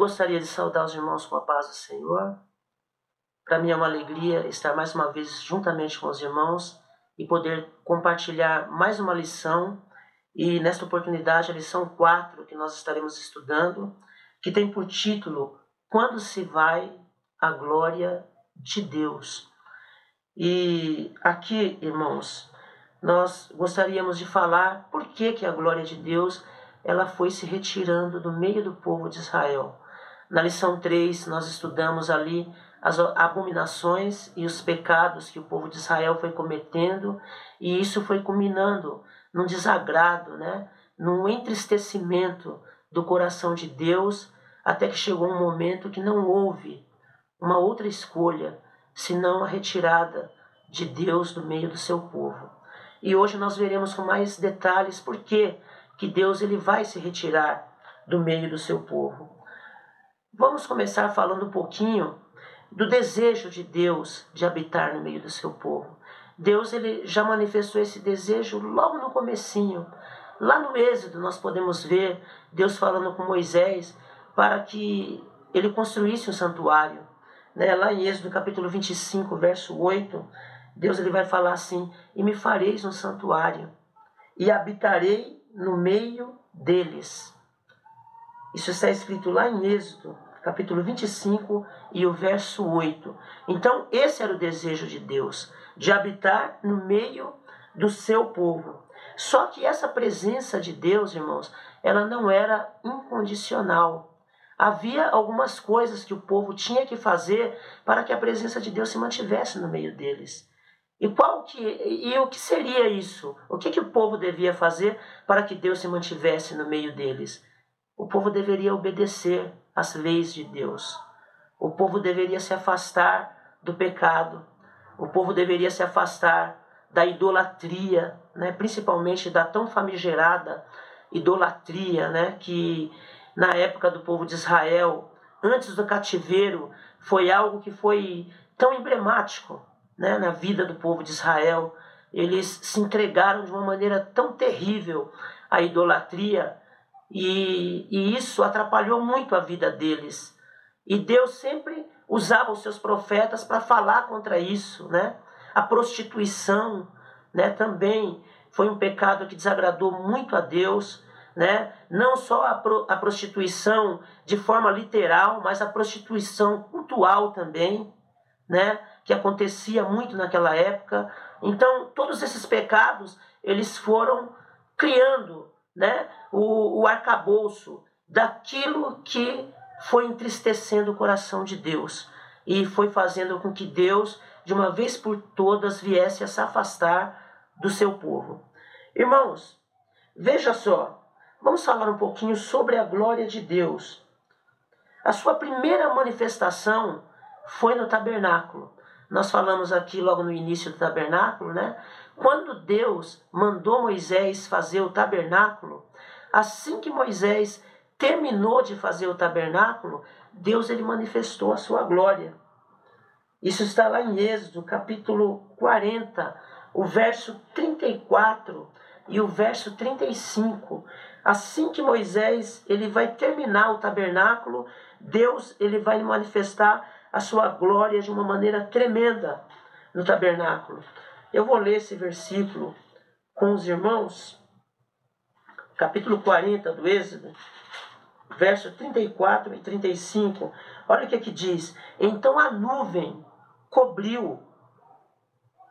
gostaria de saudar os irmãos com a paz do Senhor. Para mim é uma alegria estar mais uma vez juntamente com os irmãos e poder compartilhar mais uma lição. E nesta oportunidade, a lição 4 que nós estaremos estudando, que tem por título Quando se vai a glória de Deus. E aqui, irmãos, nós gostaríamos de falar por que a glória de Deus ela foi se retirando do meio do povo de Israel. Na lição 3, nós estudamos ali as abominações e os pecados que o povo de Israel foi cometendo, e isso foi culminando num desagrado, num entristecimento do coração de Deus, até que chegou um momento que não houve uma outra escolha, senão a retirada de Deus do meio do seu povo. E hoje nós veremos com mais detalhes por que Deus ele vai se retirar do meio do seu povo. Vamos começar falando um pouquinho do desejo de Deus de habitar no meio do seu povo. Deus ele já manifestou esse desejo logo no comecinho. Lá no Êxodo nós podemos ver Deus falando com Moisés para que ele construísse um santuário. Lá em Êxodo capítulo 25, verso 8, Deus ele vai falar assim: e me fareis um santuário, e habitarei no meio deles. Isso está escrito lá em Êxodo, capítulo 25 e o verso 8. Então, esse era o desejo de Deus, de habitar no meio do seu povo. Só que essa presença de Deus, irmãos, ela não era incondicional. Havia algumas coisas que o povo tinha que fazer para que a presença de Deus se mantivesse no meio deles. E o que seria isso? O que o povo devia fazer para que Deus se mantivesse no meio deles? O povo deveria obedecer às leis de Deus. O povo deveria se afastar do pecado. O povo deveria se afastar da idolatria, principalmente da tão famigerada idolatria, que na época do povo de Israel, antes do cativeiro, foi algo que foi tão emblemático, na vida do povo de Israel. Eles se entregaram de uma maneira tão terrível à idolatria, e isso atrapalhou muito a vida deles. E Deus sempre usava os seus profetas para falar contra isso. A prostituição também foi um pecado que desagradou muito a Deus. Não só a prostituição de forma literal, mas a prostituição cultural também, que acontecia muito naquela época. Então, todos esses pecados, eles foram criando o arcabouço daquilo que foi entristecendo o coração de Deus e foi fazendo com que Deus, de uma vez por todas, viesse a se afastar do seu povo. Irmãos, veja só, vamos falar um pouquinho sobre a glória de Deus. A sua primeira manifestação foi no tabernáculo. Nós falamos aqui logo no início do tabernáculo, Quando Deus mandou Moisés fazer o tabernáculo, assim que Moisés terminou de fazer o tabernáculo, Deus ele manifestou a sua glória. Isso está lá em Êxodo, capítulo 40, o verso 34 e o verso 35. Assim que Moisés ele vai terminar o tabernáculo, Deus ele vai manifestar a sua glória de uma maneira tremenda no tabernáculo. Eu vou ler esse versículo com os irmãos, capítulo 40 do Êxodo, verso 34 e 35. Olha o que diz: então a nuvem cobriu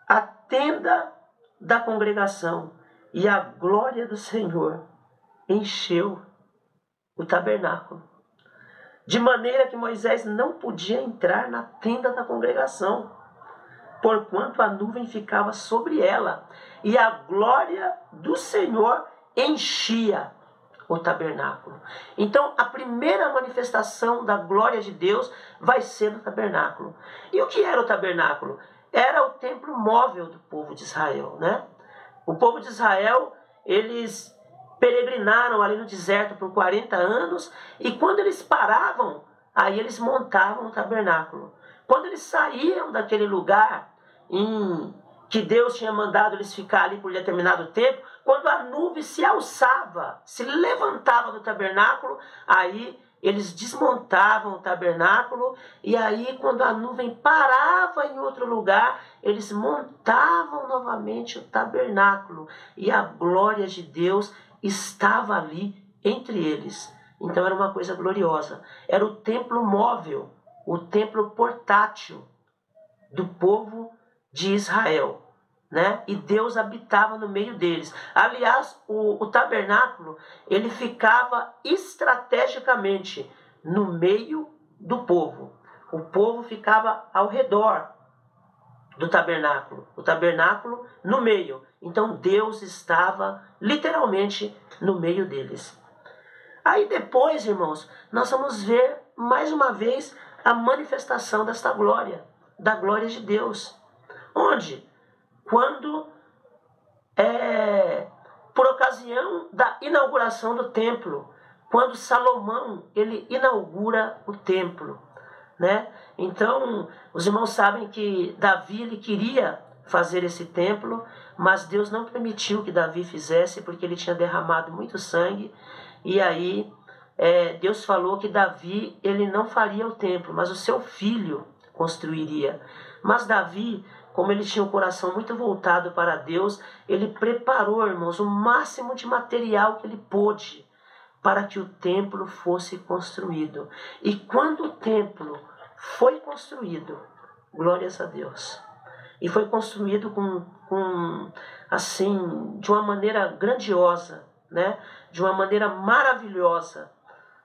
a tenda da congregação e a glória do Senhor encheu o tabernáculo, de maneira que Moisés não podia entrar na tenda da congregação, porquanto a nuvem ficava sobre ela, e a glória do Senhor enchia o tabernáculo. Então, a primeira manifestação da glória de Deus vai ser no tabernáculo. E o que era o tabernáculo? Era o templo móvel do povo de Israel, O povo de Israel, eles peregrinaram ali no deserto por 40 anos, e quando eles paravam, aí eles montavam o tabernáculo. Quando eles saíam daquele lugar que Deus tinha mandado eles ficar ali por determinado tempo, quando a nuvem se alçava, se levantava do tabernáculo, aí eles desmontavam o tabernáculo, e aí quando a nuvem parava em outro lugar, eles montavam novamente o tabernáculo, e a glória de Deus estava ali entre eles. Então era uma coisa gloriosa. Era o templo móvel, o templo portátil do povo de Israel, né? E Deus habitava no meio deles. Aliás, o tabernáculo, ele ficava estrategicamente no meio do povo. O povo ficava ao redor do tabernáculo, o tabernáculo no meio. Então Deus estava literalmente no meio deles. Aí depois, irmãos, nós vamos ver mais uma vez a manifestação desta glória, da glória de Deus. Onde? Quando, por ocasião da inauguração do templo, quando Salomão ele inaugura o templo, né? Então, os irmãos sabem que Davi ele queria fazer esse templo, mas Deus não permitiu que Davi fizesse, porque ele tinha derramado muito sangue. E aí Deus falou que Davi ele não faria o templo, mas o seu filho construiria. Mas Davi, como ele tinha o coração muito voltado para Deus, ele preparou, irmãos, o máximo de material que ele pôde para que o templo fosse construído. E quando o templo foi construído, glórias a Deus, e foi construído assim, de uma maneira grandiosa, né? De uma maneira maravilhosa,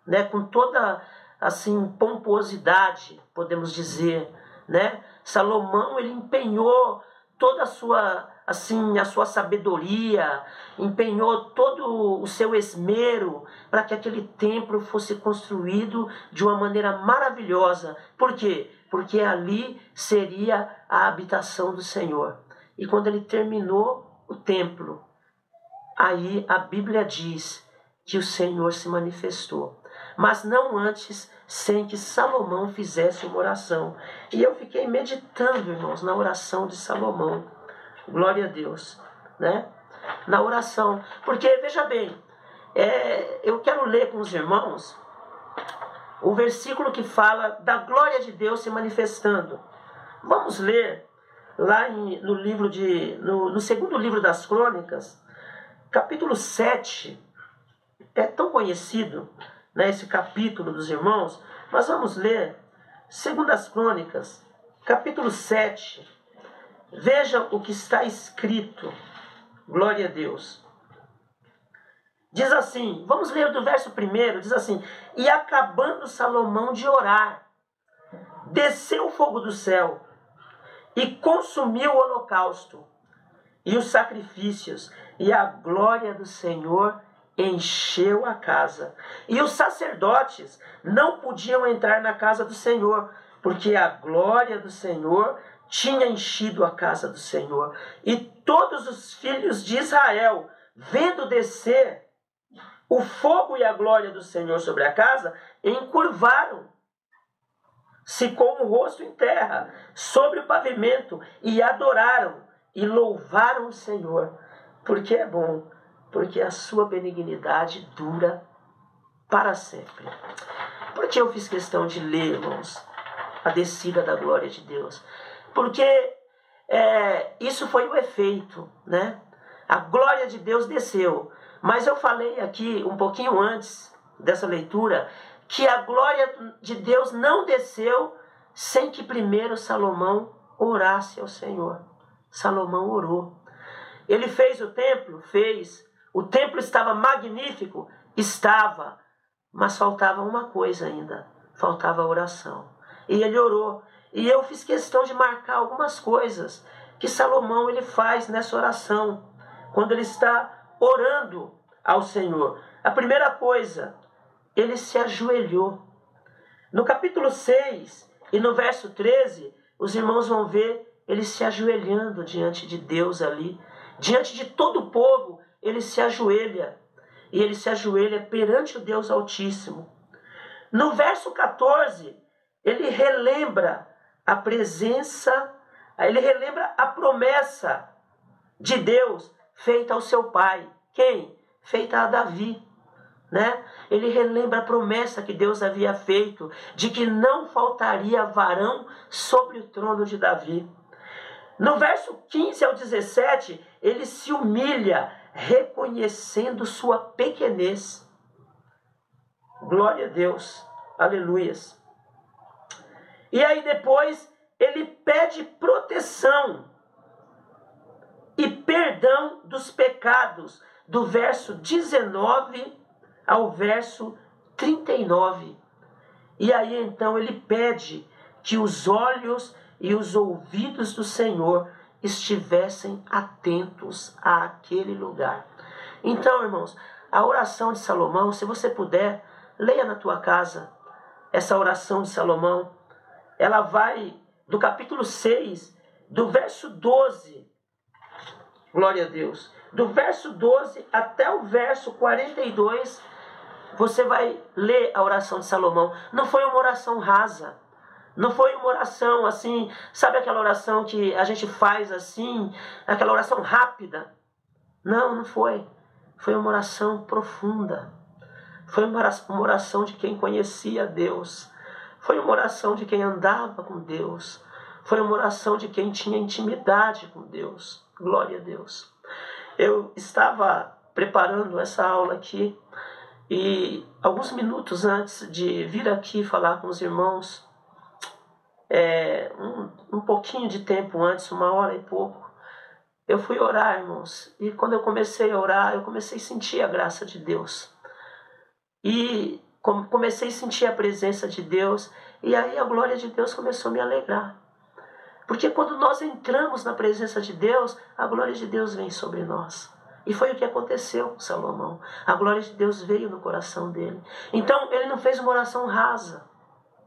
né? Com toda assim pomposidade, podemos dizer, né? Salomão ele empenhou toda a sua sabedoria, empenhou todo o seu esmero para que aquele templo fosse construído de uma maneira maravilhosa. Por quê? Porque ali seria a habitação do Senhor. E quando ele terminou o templo, aí a Bíblia diz que o Senhor se manifestou. Mas não antes, sem que Salomão fizesse uma oração. E eu fiquei meditando, irmãos, na oração de Salomão. Glória a Deus, né? Na oração. Porque, veja bem, eu quero ler com os irmãos o versículo que fala da glória de Deus se manifestando. Vamos ler lá no segundo livro das Crônicas, capítulo 7. É tão conhecido, né, esse capítulo dos irmãos, mas vamos ler 2 Crônicas, capítulo 7. Veja o que está escrito. Glória a Deus. Diz assim, vamos ler do verso 1, diz assim: E acabando Salomão de orar, desceu o fogo do céu e consumiu o holocausto e os sacrifícios, e a glória do Senhor encheu a casa. E os sacerdotes não podiam entrar na casa do Senhor, porque a glória do Senhor tinha enchido a casa do Senhor. E todos os filhos de Israel, vendo descer o fogo e a glória do Senhor sobre a casa, encurvaram-se com o rosto em terra, sobre o pavimento, e adoraram e louvaram o Senhor, porque é bom, porque a sua benignidade dura para sempre. Por que eu fiz questão de ler, irmãos, a descida da glória de Deus? Porque isso foi o efeito, né? A glória de Deus desceu. Mas eu falei aqui, um pouquinho antes dessa leitura, que a glória de Deus não desceu sem que primeiro Salomão orasse ao Senhor. Salomão orou. Ele fez o templo? Fez. O templo estava magnífico? Estava. Mas faltava uma coisa ainda. Faltava a oração. E ele orou. E eu fiz questão de marcar algumas coisas que Salomão ele faz nessa oração, quando ele está orando ao Senhor. A primeira coisa, ele se ajoelhou. No capítulo 6 e no verso 13, os irmãos vão ver ele se ajoelhando diante de Deus ali. Diante de todo o povo, ele se ajoelha. E ele se ajoelha perante o Deus Altíssimo. No verso 14, ele relembra a presença, ele relembra a promessa de Deus feita ao seu pai. Quem? Feita a Davi. né? Ele relembra a promessa que Deus havia feito de que não faltaria varão sobre o trono de Davi. No verso 15 ao 17, ele se humilha, reconhecendo sua pequenez. Glória a Deus, aleluias. E aí depois ele pede proteção e perdão dos pecados, do verso 19 ao verso 39. E aí então ele pede que os olhos e os ouvidos do Senhor estivessem atentos àquele lugar. Então, irmãos, a oração de Salomão, se você puder, leia na tua casa essa oração de Salomão. Ela vai do capítulo 6, do verso 12. Glória a Deus. Do verso 12 até o verso 42, você vai ler a oração de Salomão. Não foi uma oração rasa. Não foi uma oração assim, sabe aquela oração que a gente faz assim, aquela oração rápida? Não, não foi. Foi uma oração profunda. Foi uma oração de quem conhecia Deus. Foi uma oração de quem andava com Deus. Foi uma oração de quem tinha intimidade com Deus. Glória a Deus. Eu estava preparando essa aula aqui e alguns minutos antes de vir aqui falar com os irmãos, um pouquinho de tempo antes, 1 hora e pouco, eu fui orar, irmãos. E quando eu comecei a orar, eu comecei a sentir a graça de Deus. E comecei a sentir a presença de Deus. E aí a glória de Deus começou a me alegrar. Porque quando nós entramos na presença de Deus, a glória de Deus vem sobre nós. E foi o que aconteceu com Salomão. A glória de Deus veio no coração dele. Então ele não fez uma oração rasa,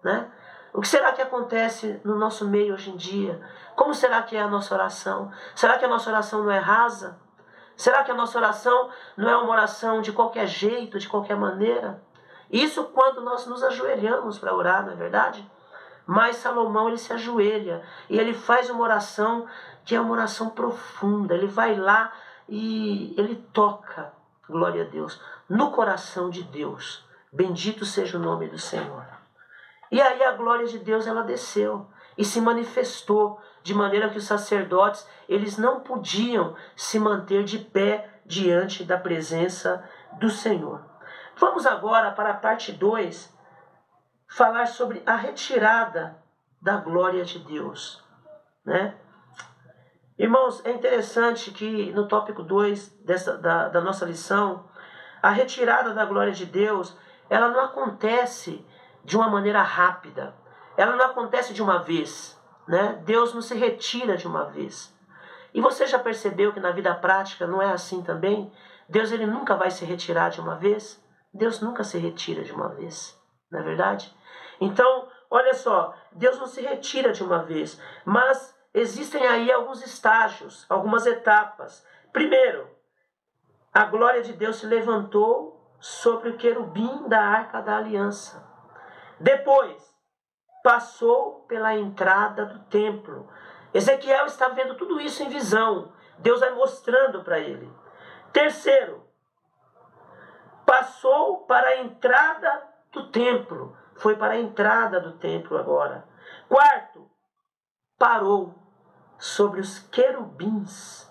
né? O que será que acontece no nosso meio hoje em dia? Como será que é a nossa oração? Será que a nossa oração não é rasa? Será que a nossa oração não é uma oração de qualquer jeito, de qualquer maneira? Isso quando nós nos ajoelhamos para orar, não é verdade? Mas Salomão, ele se ajoelha e ele faz uma oração que é uma oração profunda. Ele vai lá e ele toca, glória a Deus, no coração de Deus. Bendito seja o nome do Senhor. E aí a glória de Deus, ela desceu e se manifestou de maneira que os sacerdotes, eles não podiam se manter de pé diante da presença do Senhor. Vamos agora para a parte 2, falar sobre a retirada da glória de Deus, né? Irmãos, é interessante que no tópico 2 da nossa lição, a retirada da glória de Deus, ela não acontece de uma maneira rápida. Ela não acontece de uma vez, né? Deus não se retira de uma vez. E você já percebeu que na vida prática não é assim também? Deus, ele nunca vai se retirar de uma vez. Deus nunca se retira de uma vez, não é verdade? Então, olha só, Deus não se retira de uma vez, mas existem aí alguns estágios, algumas etapas. Primeiro, a glória de Deus se levantou sobre o querubim da Arca da Aliança. Depois, passou pela entrada do templo. Ezequiel está vendo tudo isso em visão. Deus vai mostrando para ele. Terceiro, passou para a entrada do templo. Foi para a entrada do templo agora. Quarto, parou sobre os querubins.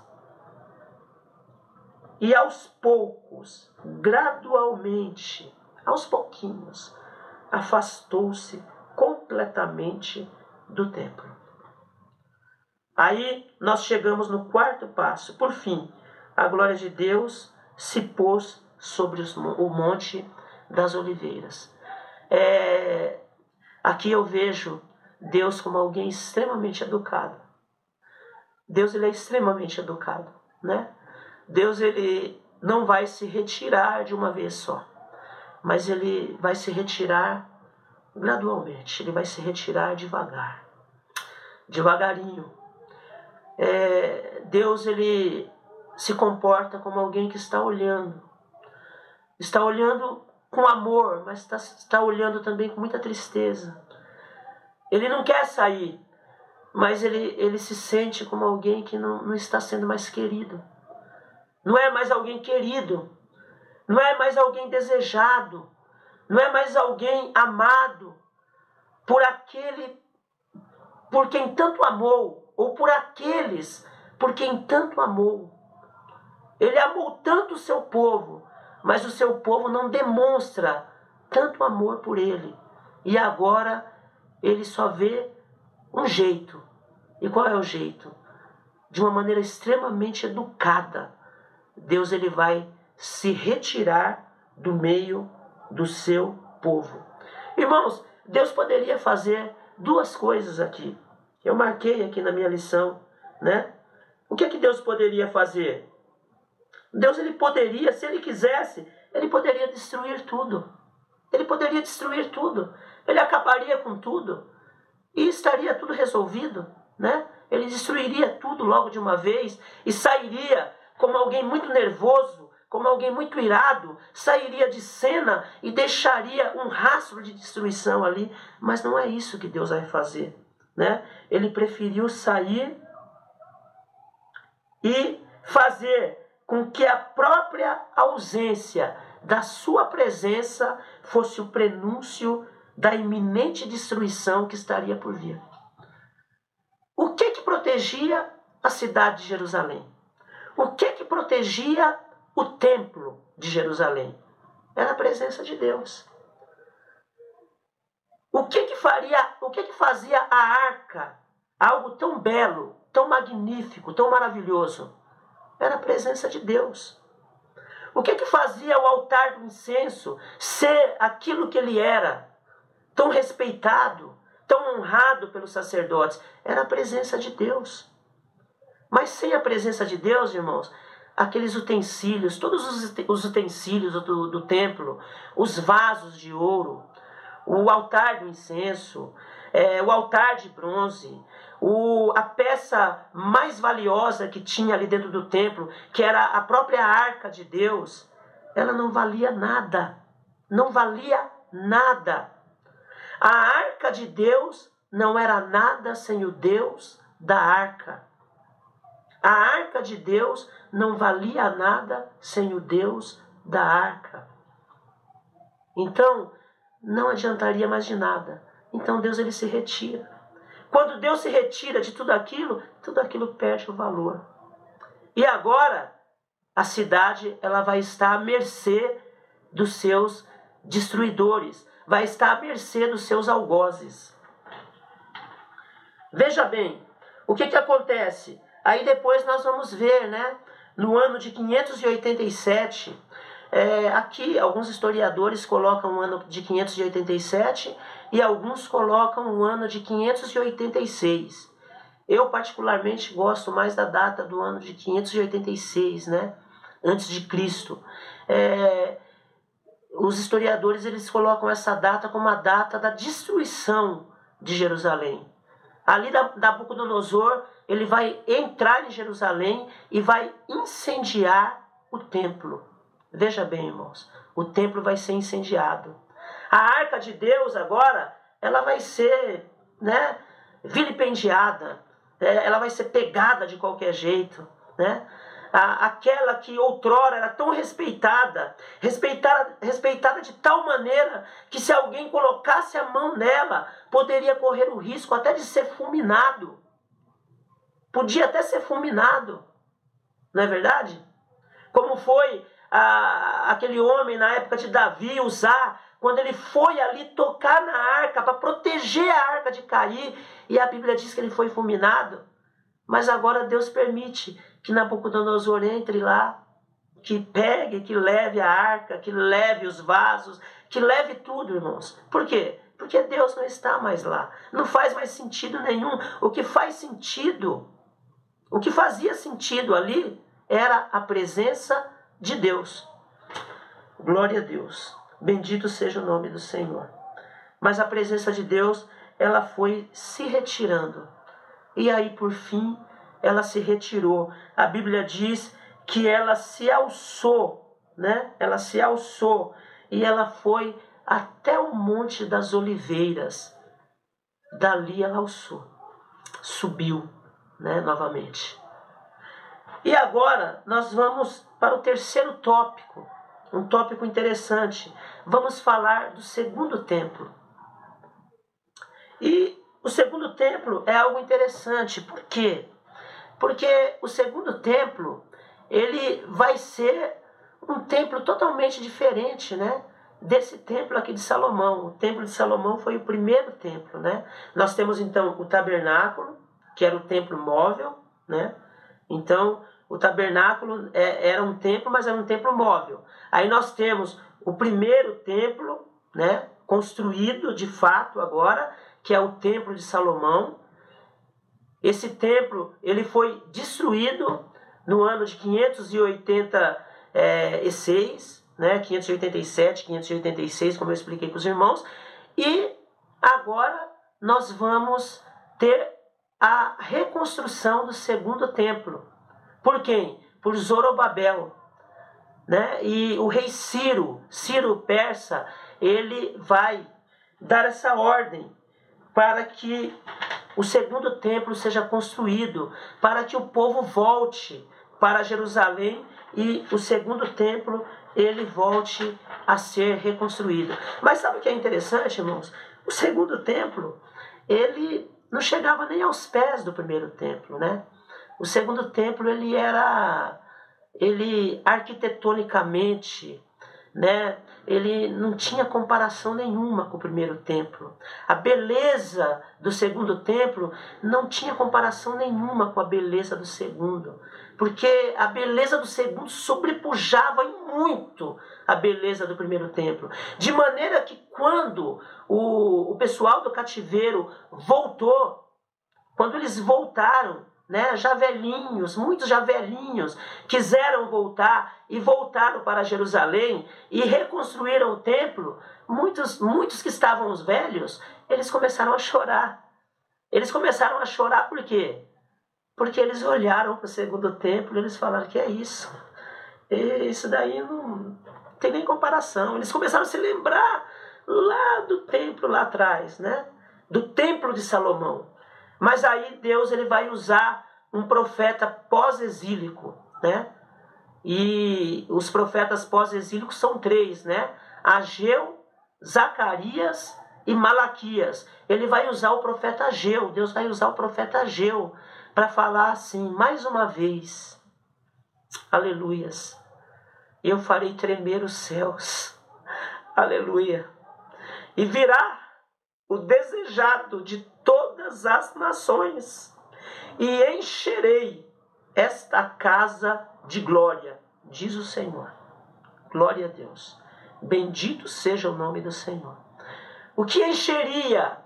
E aos poucos, gradualmente, aos pouquinhos, afastou-se completamente do templo. Aí nós chegamos no quarto passo. Por fim, a glória de Deus se pôs sobre o Monte das Oliveiras. Aqui eu vejo Deus como alguém extremamente educado. Deus, ele é extremamente educado, né? Deus, ele não vai se retirar de uma vez só, mas ele vai se retirar gradualmente. Ele vai se retirar devagar, devagarinho. Deus, ele se comporta como alguém que está olhando com amor, mas está olhando também com muita tristeza. Ele não quer sair, mas ele se sente como alguém que não está sendo mais querido. Não é mais alguém querido, não é mais alguém desejado, não é mais alguém amado por aquele por quem tanto amou, ou por aqueles por quem tanto amou. Ele amou tanto o seu povo, mas o seu povo não demonstra tanto amor por ele. E agora ele só vê um jeito. E qual é o jeito? De uma maneira extremamente educada, Deus ele vai se retirar do meio do seu povo. Irmãos, Deus poderia fazer duas coisas aqui. Eu marquei aqui na minha lição, né? O que é que Deus poderia fazer? Deus ele poderia, se ele quisesse, ele poderia destruir tudo. Ele poderia destruir tudo. Ele acabaria com tudo e estaria tudo resolvido, né? Ele destruiria tudo logo de uma vez e sairia como alguém muito nervoso, como alguém muito irado, sairia de cena e deixaria um rastro de destruição ali. Mas não é isso que Deus vai fazer, né? Ele preferiu sair e fazer com que a própria ausência da sua presença fosse o prenúncio da iminente destruição que estaria por vir. O que protegia a cidade de Jerusalém? O que protegia o templo de Jerusalém? Era a presença de Deus. O que fazia a arca algo tão belo, tão magnífico, tão maravilhoso? Era a presença de Deus. O que fazia o altar do incenso ser aquilo que ele era, tão respeitado, tão honrado pelos sacerdotes? Era a presença de Deus. Mas sem a presença de Deus, irmãos, aqueles utensílios, todos os utensílios do templo, os vasos de ouro, o altar do incenso, o altar de bronze, a peça mais valiosa que tinha ali dentro do templo, que era a própria arca de Deus, ela não valia nada. Não valia nada. A arca de Deus não era nada sem o Deus da arca. A arca de Deus não valia nada sem o Deus da arca. Então, não adiantaria mais de nada. Então Deus ele se retira. Quando Deus se retira de tudo aquilo perde o valor. E agora, a cidade ela vai estar à mercê dos seus destruidores. Vai estar à mercê dos seus algozes. Veja bem, o que acontece? Aí depois nós vamos ver, né? No ano de 587, aqui alguns historiadores colocam o ano de 587 e alguns colocam o ano de 586. Eu particularmente gosto mais da data do ano de 586, né? Antes de Cristo. Os historiadores eles colocam essa data como a data da destruição de Jerusalém. Ali Nabucodonosor ele vai entrar em Jerusalém e vai incendiar o templo. Veja bem, irmãos, o templo vai ser incendiado. A arca de Deus agora, ela vai ser, né, vilipendiada, ela vai ser pegada de qualquer jeito, né? Aquela que outrora era tão respeitada de tal maneira que se alguém colocasse a mão nela, poderia correr o risco até de ser fulminado. Podia até ser fulminado, não é verdade? Como foi aquele homem na época de Davi, Uzá, quando ele foi ali tocar na arca para proteger a arca de cair, e a Bíblia diz que ele foi fulminado. Mas agora Deus permite que Nabucodonosor entre lá, que pegue, que leve a arca, que leve os vasos, que leve tudo, irmãos. Por quê? Porque Deus não está mais lá. Não faz mais sentido nenhum. O que fazia sentido ali era a presença de Deus. Glória a Deus. Bendito seja o nome do Senhor. Mas a presença de Deus, ela foi se retirando. E aí, por fim, ela se retirou. A Bíblia diz que ela se alçou, né? Ela se alçou e ela foi até o Monte das Oliveiras. Dali ela alçou, subiu, né? Novamente. E agora nós vamos para o terceiro tópico, um tópico interessante. Vamos falar do segundo templo. E o segundo templo é algo interessante. Por quê? Porque o segundo templo, ele vai ser um templo totalmente diferente, né, desse templo aqui de Salomão. O templo de Salomão foi o primeiro templo, né? Nós temos então o tabernáculo, que era o templo móvel, né? Então, o tabernáculo era um templo, mas era um templo móvel. Aí nós temos o primeiro templo, né, construído de fato agora, que é o templo de Salomão. Esse templo ele foi destruído no ano de 586, né, 587, 586, como eu expliquei para os irmãos. E agora nós vamos ter a reconstrução do segundo templo. Por quem? Por Zorobabel, né? E o rei Ciro Persa, ele vai dar essa ordem para que o segundo templo seja construído, para que o povo volte para Jerusalém e o segundo templo ele volte a ser reconstruído. Mas sabe o que é interessante, irmãos? O segundo templo, ele não chegava nem aos pés do primeiro templo, né? O segundo templo, ele arquitetonicamente, né, ele não tinha comparação nenhuma com o primeiro templo. A beleza do segundo templo não tinha comparação nenhuma com a beleza do segundo, porque a beleza do segundo sobrepujava em muito a beleza do primeiro templo, de maneira que quando o pessoal do cativeiro voltou, quando eles voltaram, né, já velhinhos, muitos já velhinhos, quiseram voltar e voltaram para Jerusalém e reconstruíram o templo. Muitos que estavam os velhos, eles começaram a chorar. Eles começaram a chorar por quê? Porque eles olharam para o segundo templo e eles falaram: que é isso? Isso daí não tem nem comparação. Eles começaram a se lembrar lá do templo lá atrás, né? Do templo de Salomão. Mas aí Deus ele vai usar um profeta pós-exílico, né? E os profetas pós-exílicos são 3, né? Ageu, Zacarias e Malaquias. Ele vai usar o profeta Ageu, Deus vai usar o profeta Ageu para falar assim, mais uma vez, aleluias, eu farei tremer os céus, aleluia, e virá o desejado de todas as nações, e encherei esta casa de glória, diz o Senhor. Glória a Deus. Bendito seja o nome do Senhor. O que encheria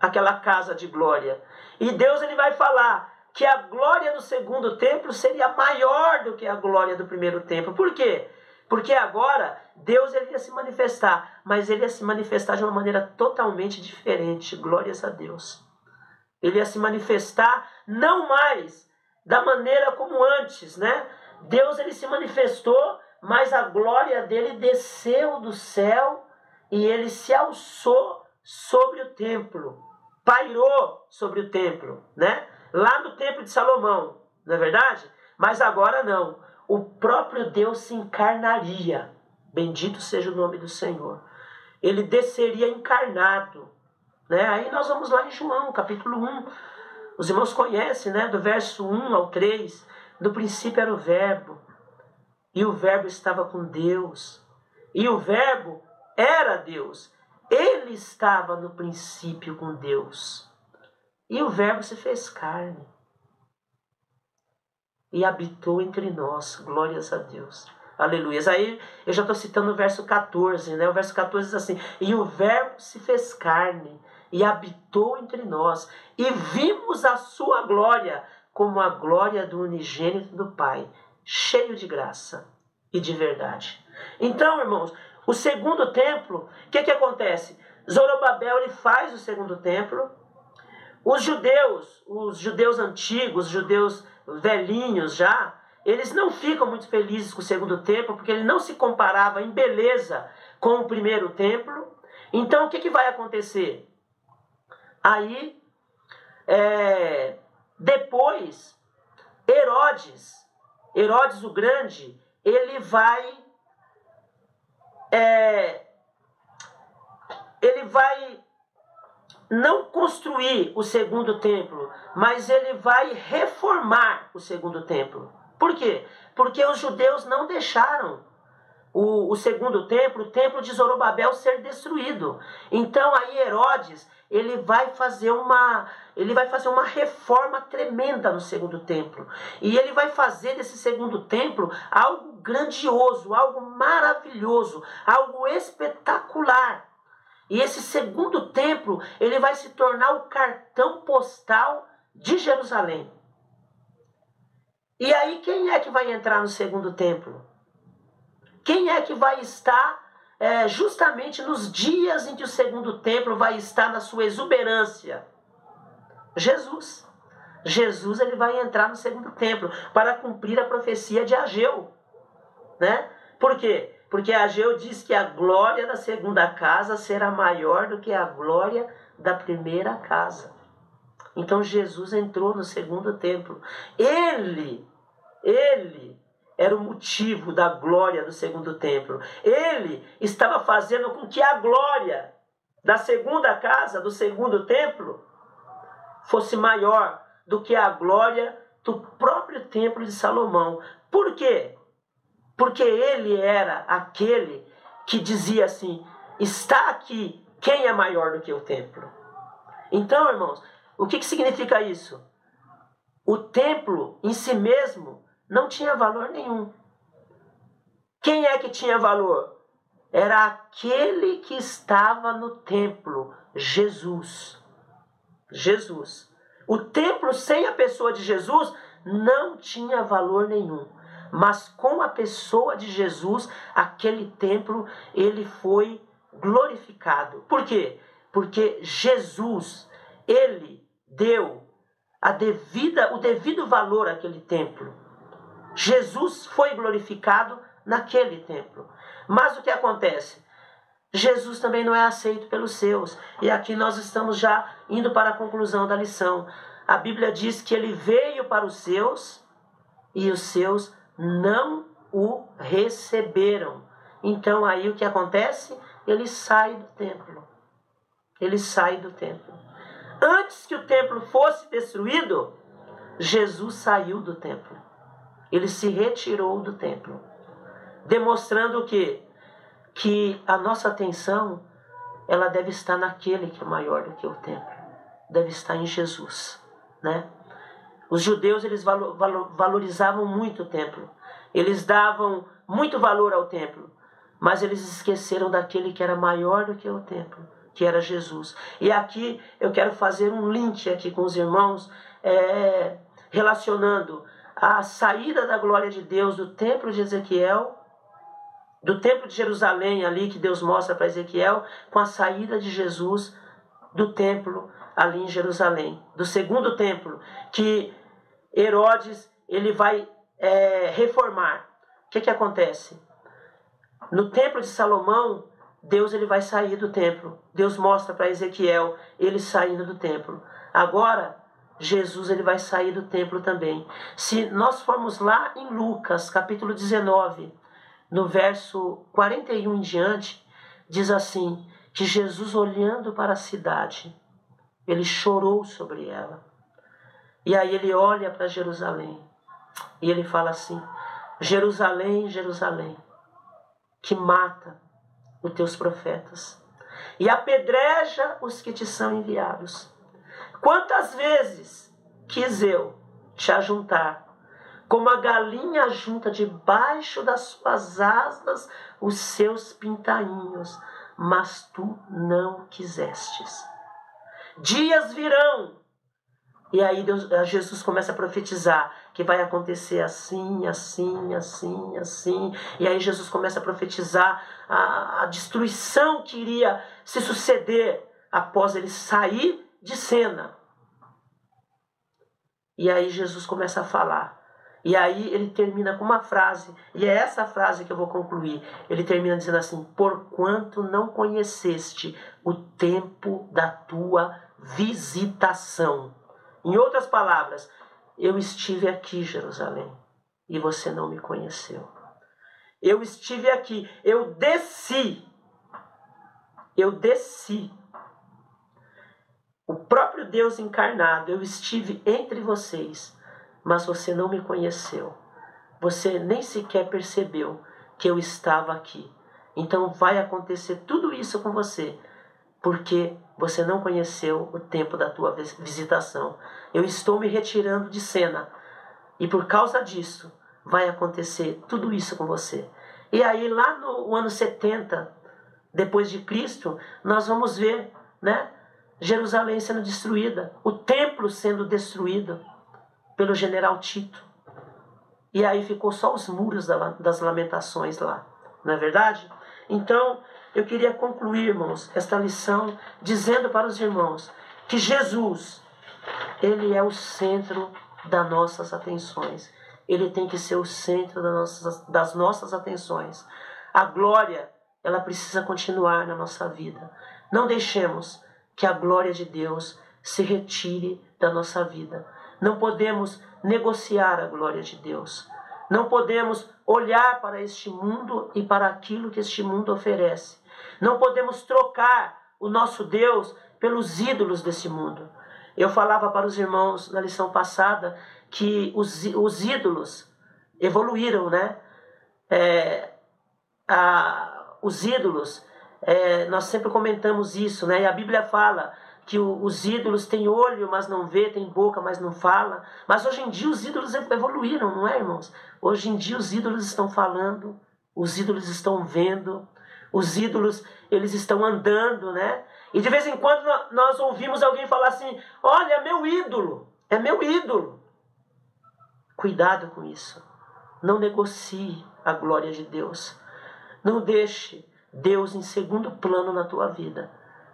aquela casa de glória? E Deus ele vai falar que a glória do segundo templo seria maior do que a glória do primeiro templo. Por quê? Porque agora Deus ele ia se manifestar, mas ele ia se manifestar de uma maneira totalmente diferente. Glórias a Deus. Ele ia se manifestar não mais da maneira como antes, né? Deus ele se manifestou, mas a glória dele desceu do céu e ele se alçou sobre o templo, pairou sobre o templo, né? Lá no templo de Salomão, não é verdade? Mas agora não. O próprio Deus se encarnaria. Bendito seja o nome do Senhor. Ele desceria encarnado, né? Aí nós vamos lá em João, capítulo 1. Os irmãos conhecem, né? Do verso 1 ao 3. No princípio era o Verbo. E o Verbo estava com Deus. E o Verbo era Deus. Ele estava no princípio com Deus. E o Verbo se fez carne. E habitou entre nós. Glórias a Deus. Aleluia. Aí eu já estou citando o verso 14, né? O verso 14 diz assim: e o Verbo se fez carne e habitou entre nós, e vimos a sua glória como a glória do unigênito do Pai, cheio de graça e de verdade. Então, irmãos, o segundo templo, o que acontece? Zorobabel ele faz o segundo templo. Os judeus antigos, os judeus velhinhos já, eles não ficam muito felizes com o segundo templo, porque ele não se comparava em beleza com o primeiro templo. Então, o que vai acontecer? Aí, depois, Herodes o Grande, ele vai vai não construir o segundo templo, mas ele vai reformar o segundo templo. Por quê? Porque os judeus não deixaram o segundo templo, o templo de Zorobabel, ser destruído. Então aí Herodes, ele vai fazer uma reforma tremenda no segundo templo. E ele vai fazer desse segundo templo algo grandioso, algo maravilhoso, algo espetacular. E esse segundo templo, ele vai se tornar o cartão postal de Jerusalém. E aí quem é que vai entrar no segundo templo? Quem é que vai estar justamente nos dias em que o segundo templo vai estar na sua exuberância? Jesus. Jesus, ele vai entrar no segundo templo para cumprir a profecia de Ageu, né? Por quê? Porque Ageu diz que a glória da segunda casa será maior do que a glória da primeira casa. Então Jesus entrou no segundo templo. Ele era o motivo da glória do segundo templo. Ele estava fazendo com que a glória da segunda casa, do segundo templo, fosse maior do que a glória do próprio templo de Salomão. Por quê? Porque ele era aquele que dizia assim: está aqui quem é maior do que o templo. Então, irmãos, o que significa isso? O templo em si mesmo não tinha valor nenhum. Quem é que tinha valor? Era aquele que estava no templo, Jesus. Jesus. O templo sem a pessoa de Jesus não tinha valor nenhum. Mas com a pessoa de Jesus, aquele templo, ele foi glorificado. Por quê? Porque Jesus, ele deu o devido valor àquele templo. Jesus foi glorificado naquele templo. Mas o que acontece? Jesus também não é aceito pelos seus. E aqui nós estamos já indo para a conclusão da lição. A Bíblia diz que ele veio para os seus e os seus não o receberam. Então aí o que acontece? Ele sai do templo. Ele sai do templo. Antes que o templo fosse destruído, Jesus saiu do templo. Ele se retirou do templo, demonstrando que a nossa atenção, ela deve estar naquele que é maior do que o templo. Deve estar em Jesus, né? Os judeus, eles valorizavam muito o templo. Eles davam muito valor ao templo. Mas eles esqueceram daquele que era maior do que o templo, que era Jesus. E aqui eu quero fazer um link aqui com os irmãos, relacionando a saída da glória de Deus do templo de Ezequiel, do templo de Jerusalém ali que Deus mostra para Ezequiel, com a saída de Jesus do templo ali em Jerusalém, do segundo templo, que Herodes ele vai reformar. O que acontece? No templo de Salomão, Deus ele vai sair do templo. Deus mostra para Ezequiel ele saindo do templo. Agora, Jesus ele vai sair do templo também. Se nós formos lá em Lucas, capítulo 19, no verso 41 em diante, diz assim, que Jesus, olhando para a cidade, ele chorou sobre ela. E aí ele olha para Jerusalém e ele fala assim: Jerusalém, Jerusalém, que mata os teus profetas e apedreja os que te são enviados. Quantas vezes quis eu te ajuntar, como a galinha junta debaixo das suas asas os seus pintainhos, mas tu não quisestes. Dias virão. E aí Jesus começa a profetizar que vai acontecer assim, assim, assim, assim. E aí Jesus começa a profetizar a destruição que iria se suceder após ele sair de cena. E aí Jesus começa a falar. E aí ele termina com uma frase, e é essa frase que eu vou concluir. Ele termina dizendo assim: porquanto não conheceste o tempo da tua visitação. Em outras palavras, eu estive aqui, Jerusalém, e você não me conheceu. Eu estive aqui, eu desci, eu desci. O próprio Deus encarnado, eu estive entre vocês, mas você não me conheceu. Você nem sequer percebeu que eu estava aqui. Então vai acontecer tudo isso com você, porque você não conheceu o tempo da tua visitação. Eu estou me retirando de cena, e por causa disso vai acontecer tudo isso com você. E aí lá no ano 70, depois de Cristo, nós vamos ver, né, Jerusalém sendo destruída, o templo sendo destruído pelo general Tito. E aí ficou só os muros das lamentações lá, não é verdade? Então, eu queria concluir, irmãos, esta lição dizendo para os irmãos que Jesus, Ele é o centro das nossas atenções. Ele tem que ser o centro das nossas atenções. A glória, ela precisa continuar na nossa vida. Não deixemos que a glória de Deus se retire da nossa vida. Não podemos negociar a glória de Deus. Não podemos olhar para este mundo e para aquilo que este mundo oferece. Não podemos trocar o nosso Deus pelos ídolos desse mundo. Eu falava para os irmãos na lição passada que os ídolos evoluíram, né? Os ídolos, nós sempre comentamos isso, né? E a Bíblia fala que os ídolos têm olho, mas não vê, têm boca, mas não fala. Mas hoje em dia os ídolos evoluíram, não é, irmãos? Hoje em dia os ídolos estão falando, os ídolos estão vendo, os ídolos, eles estão andando, né? E de vez em quando nós ouvimos alguém falar assim: olha, é meu ídolo, é meu ídolo. Cuidado com isso. Não negocie a glória de Deus. Não deixe Deus em segundo plano na tua vida.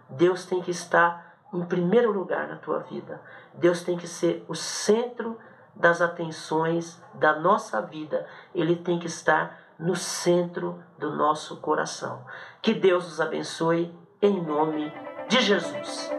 Deus tem que estar em primeiro lugar na tua vida. Deus tem que ser o centro das atenções da nossa vida. Ele tem que estar no centro do nosso coração. Que Deus nos abençoe em nome de Jesus.